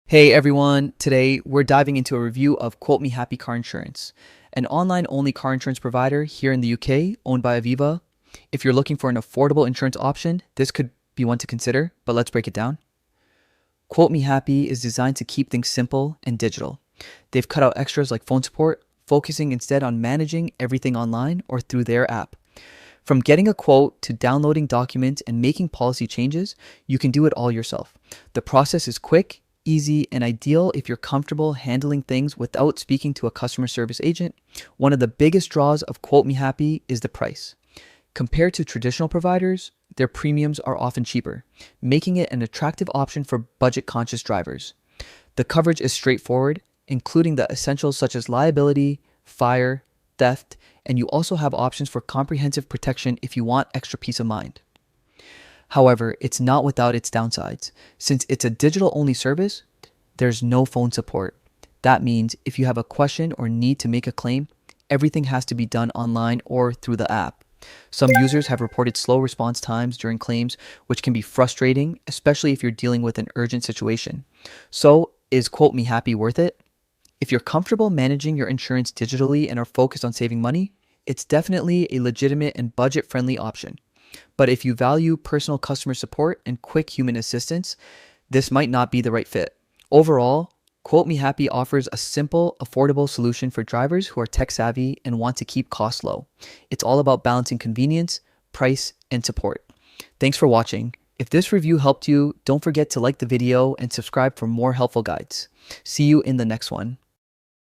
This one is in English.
Hey everyone, today we're diving into a review of Quotemehappy Car Insurance, an online-only car insurance provider here in the UK owned by Aviva. If you're looking for an affordable insurance option, this could be one to consider, but let's break it down. Quotemehappy is designed to keep things simple and digital. They've cut out extras like phone support, focusing instead on managing everything online or through their app. From getting a quote to downloading documents and making policy changes, you can do it all yourself. The process is quick, easy, and ideal if you're comfortable handling things without speaking to a customer service agent. One of the biggest draws of Quotemehappy is the price. Compared to traditional providers, their premiums are often cheaper, making it an attractive option for budget-conscious drivers. The coverage is straightforward, including the essentials such as liability, fire, theft, and you also have options for comprehensive protection if you want extra peace of mind. However, it's not without its downsides. Since it's a digital-only service, there's no phone support. That means if you have a question or need to make a claim, everything has to be done online or through the app. Some users have reported slow response times during claims, which can be frustrating, especially if you're dealing with an urgent situation. So, is Quotemehappy worth it? If you're comfortable managing your insurance digitally and are focused on saving money, it's definitely a legitimate and budget-friendly option. But if you value personal customer support and quick human assistance, this might not be the right fit. Overall, Quotemehappy offers a simple, affordable solution for drivers who are tech savvy and want to keep costs low. It's all about balancing convenience, price, and support. Thanks for watching. If this review helped you, don't forget to like the video and subscribe for more helpful guides. See you in the next one.